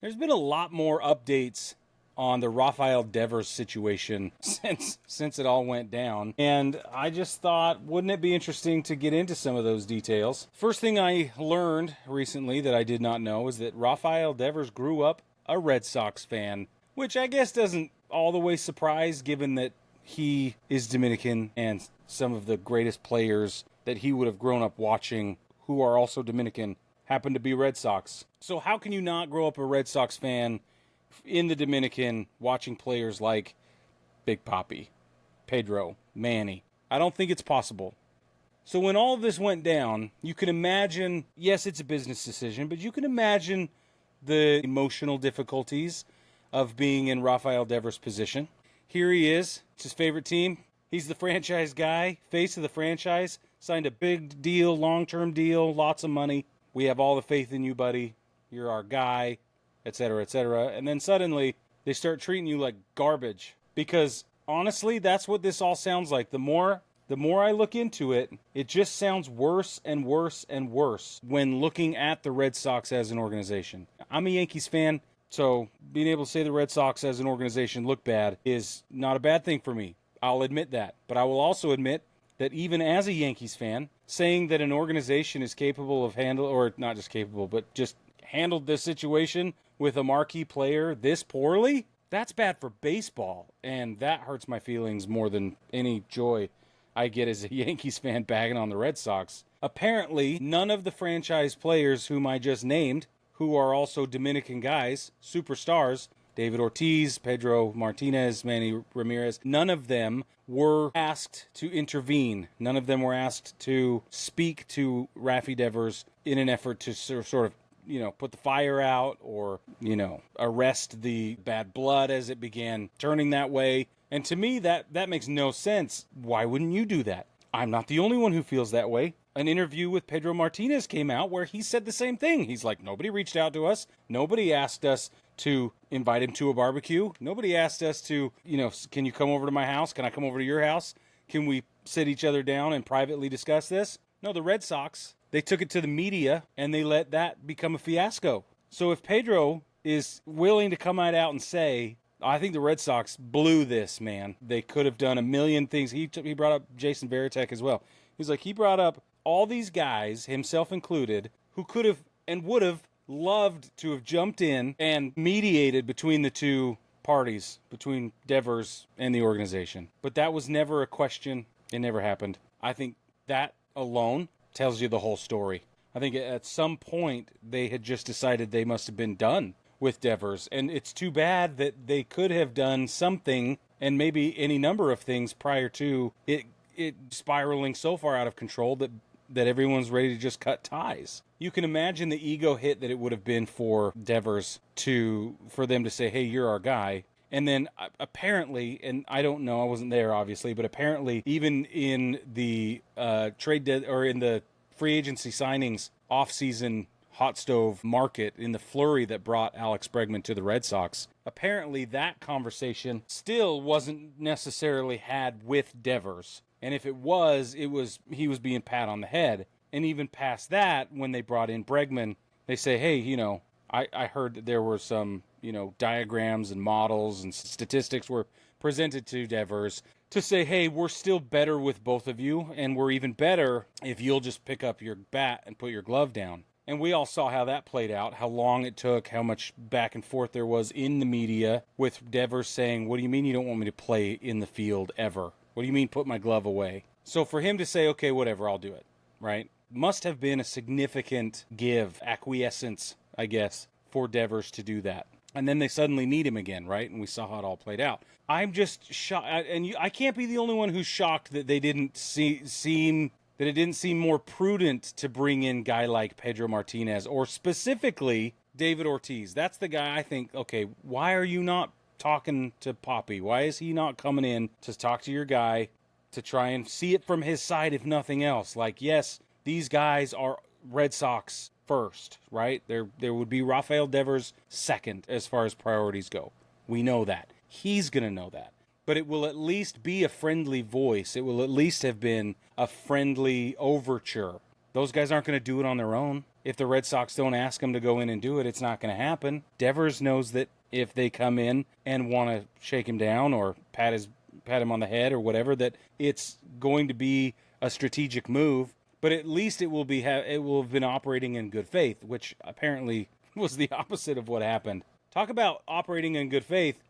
There's been a lot more updates on the Rafael Devers situation since it all went down. And I just thought, wouldn't it be interesting to get into some of those details? First thing I learned recently that I did not know is that Rafael Devers grew up a Red Sox fan, which I guess doesn't all the way surprise given that he is Dominican and some of the greatest players that he would have grown up watching who are also Dominican happen to be Red Sox. So how can you not grow up a Red Sox fan in the Dominican watching players like Big Papi, Pedro, Manny? I don't think it's possible. So when all of this went down, you can imagine, yes, it's a business decision, but you can imagine the emotional difficulties of being in Rafael Devers' position. Here he is. It's his favorite team. He's the franchise guy, face of the franchise, signed a big deal, long-term deal, lots of money. We have all the faith in you, buddy. You're our guy, etc., etc. And then suddenly they start treating you like garbage. Because honestly, that's what this all sounds like. The more I look into it, it just sounds worse and worse and worse when looking at the Red Sox as an organization. I'm a Yankees fan, so being able to say the Red Sox as an organization look bad is not a bad thing for me. I'll admit that. But I will also admit that even as a Yankees fan, saying that an organization is capable of or not just capable, but just handled this situation with a marquee player this poorly, that's bad for baseball. And that hurts my feelings more than any joy I get as a Yankees fan bagging on the Red Sox. Apparently, none of the franchise players whom I just named, who are also Dominican guys, superstars, David Ortiz, Pedro, Martinez, Manny Ramirez, none of them were asked to intervene. None of them were asked to speak to Rafi Devers in an effort to sort of, put the fire out or, arrest the bad blood as it began turning that way. And to me, that makes no sense. Why wouldn't you do that? I'm not the only one who feels that way. An interview with Pedro Martinez came out where he said the same thing. He's like, nobody reached out to us. Nobody asked us to invite him to a barbecue. Nobody asked us to, can you come over to my house? Can I come over to your house? Can we sit each other down and privately discuss this? No, the Red Sox, they took it to the media and they let that become a fiasco. So if Pedro is willing to come out and say, I think the Red Sox blew this, man. They could have done a million things. He brought up Jason Varitek as well. He brought up all these guys, himself included, who could have and would have loved to have jumped in and mediated between the two parties, between Devers and the organization. But that was never a question. It never happened. I think that alone tells you the whole story. I think at some point they had just decided they must have been done with Devers. And it's too bad that they could have done something and maybe any number of things prior to it spiraling so far out of control that everyone's ready to just cut ties. You can imagine the ego hit that it would have been for Devers for them to say, hey, you're our guy. And then apparently, and I don't know, I wasn't there obviously, but apparently even in the in the free agency signings off-season hot stove market in the flurry that brought Alex Bregman to the Red Sox, apparently that conversation still wasn't necessarily had with Devers. And if it was he was being pat on the head. And even past that, when they brought in Bregman, they say, hey, I heard that there were some, diagrams and models and statistics were presented to Devers to say, hey, we're still better with both of you, and we're even better if you'll just pick up your bat and put your glove down. And we all saw how that played out, how long it took, how much back and forth there was in the media with Devers saying, what do you mean you don't want me to play in the field ever? What do you mean put my glove away? So for him to say, okay, whatever, I'll do it, right? Must have been a significant acquiescence, I guess, for Devers to do that. And then they suddenly need him again, right? And we saw how it all played out. I'm just shocked, and I can't be the only one who's shocked that they didn't seem more prudent to bring in a guy like Pedro Martinez or specifically David Ortiz. That's the guy I think, okay, why are you not talking to Papi? Why is he not coming in to talk to your guy to try and see it from his side, if nothing else? Like, yes, these guys are Red Sox first, right? There would be Rafael Devers second as far as priorities go. We know that. He's going to know that. But it will at least be a friendly voice. It will at least have been a friendly overture. Those guys aren't going to do it on their own. if the Red Sox don't ask him to go in and do it, it's not going to happen. Devers knows that if they come in and want to shake him down or pat him on the head or whatever, that it's going to be a strategic move. But at least it will have been operating in good faith, which apparently was the opposite of what happened. Talk about operating in good faith.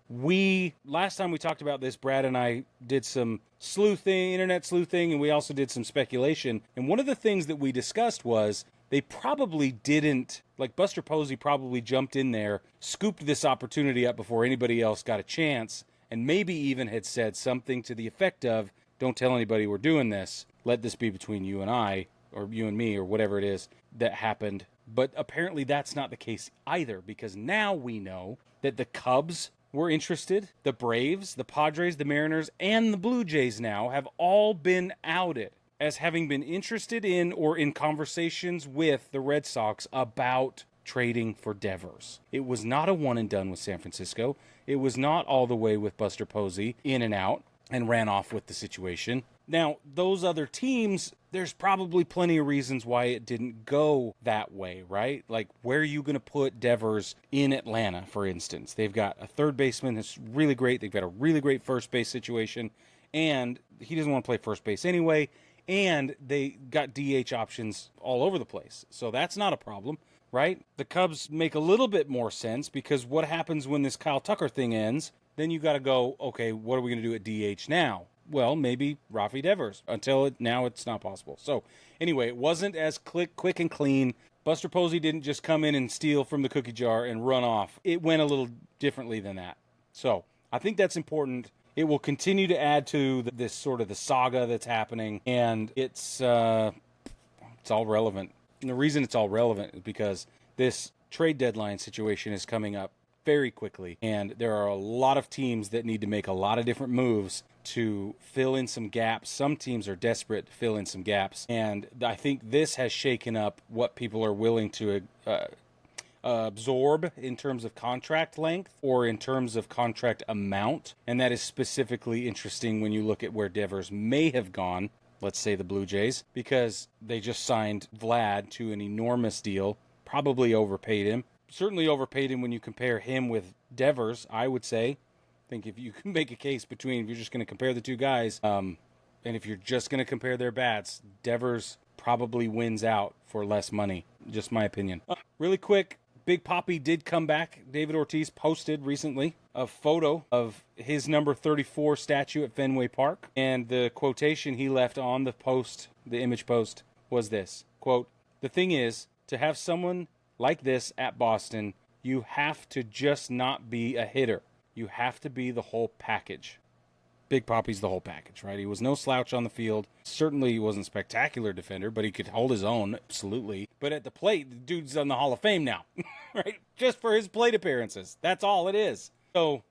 Last time we talked about this, Brad and I did some internet sleuthing, and we also did some speculation. And one of the things that we discussed was they probably didn't, like Buster Posey probably jumped in there, scooped this opportunity up before anybody else got a chance, and maybe even had said something to the effect of, don't tell anybody we're doing this. Let this be between you and I, or you and me, or whatever it is that happened. But apparently that's not the case either, because now we know that the Cubs were interested, the Braves, the Padres, the Mariners, and the Blue Jays now have all been outed as having been interested in or in conversations with the Red Sox about trading for Devers. It was not a one and done with San Francisco. It was not all the way with Buster Posey in and out and ran off with the situation. Now, those other teams, there's probably plenty of reasons why it didn't go that way, right? Like, where are you going to put Devers in Atlanta, for instance? They've got a third baseman that's really great. They've got a really great first base situation, and he doesn't want to play first base anyway, and they got DH options all over the place. So that's not a problem, right? The Cubs make a little bit more sense, because what happens when this Kyle Tucker thing ends? Then you got to go, okay, what are we going to do at DH now? Well, maybe Rafael Devers. Now it's not possible. So anyway, it wasn't as quick and clean. Buster Posey didn't just come in and steal from the cookie jar and run off. It went a little differently than that. So I think that's important. It will continue to add to this sort of the saga that's happening, and it's all relevant. And the reason it's all relevant is because this trade deadline situation is coming up very quickly, and there are a lot of teams that need to make a lot of different moves to fill in some gaps. Some teams are desperate to fill in some gaps, and I think this has shaken up what people are willing to absorb in terms of contract length or in terms of contract amount, and that is specifically interesting when you look at where Devers may have gone, let's say the Blue Jays, because they just signed Vlad to an enormous deal, probably overpaid him. Certainly overpaid him when you compare him with Devers, I would say. I think if you can make a case between, if you're just going to compare the two guys, and if you're just going to compare their bats, Devers probably wins out for less money. Just my opinion. Really quick, Big Papi did come back. David Ortiz posted recently a photo of his number 34 statue at Fenway Park. And the quotation he left on the post, the image post, was this, quote, "The thing is, to have someone like this at Boston, you have to just not be a hitter. You have to be the whole package." Big Papi's the whole package, right? He was no slouch on the field. Certainly he wasn't a spectacular defender, but he could hold his own, absolutely. But at the plate, the dude's in the Hall of Fame now, right? Just for his plate appearances. That's all it is. So,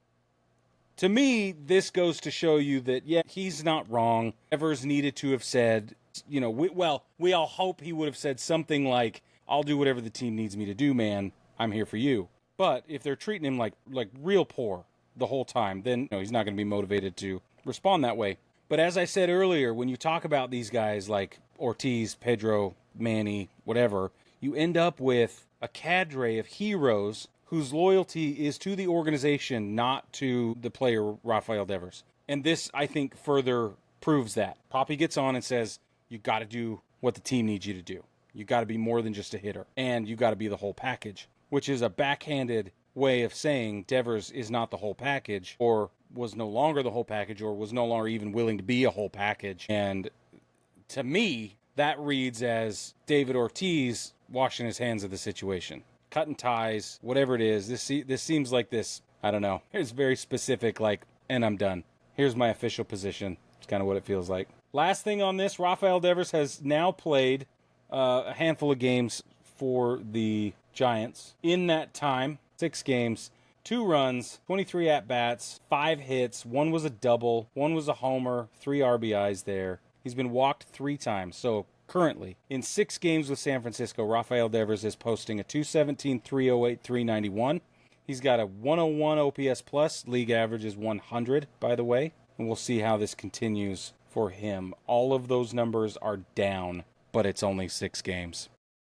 to me, this goes to show you that, yeah, he's not wrong. Evers needed to have said, we all hope he would have said something like, "I'll do whatever the team needs me to do, man. I'm here for you." But if they're treating him like real poor the whole time, then he's not going to be motivated to respond that way. But as I said earlier, when you talk about these guys like Ortiz, Pedro, Manny, whatever, you end up with a cadre of heroes whose loyalty is to the organization, not to the player Rafael Devers. And this, I think, further proves that. Papi gets on and says, you got to do what the team needs you to do. You got to be more than just a hitter, and you got to be the whole package, which is a backhanded way of saying Devers is not the whole package, or was no longer the whole package, or was no longer even willing to be a whole package. And to me, that reads as David Ortiz washing his hands of the situation, cutting ties, whatever it is. This seems like this, I don't know. It's very specific, like, and I'm done. Here's my official position. It's kind of what it feels like. Last thing on this, Rafael Devers has now played a handful of games for the Giants. In that time, 6 games, 2 runs, 23 at-bats, 5 hits, 1 was a double, 1 was a homer, 3 RBIs there. He's been walked 3 times. So currently, in 6 games with San Francisco, Rafael Devers is posting a .217, .308, .391. He's got a 101 OPS plus. League average is 100, by the way. And we'll see how this continues for him. All of those numbers are down, but it's only 6 games.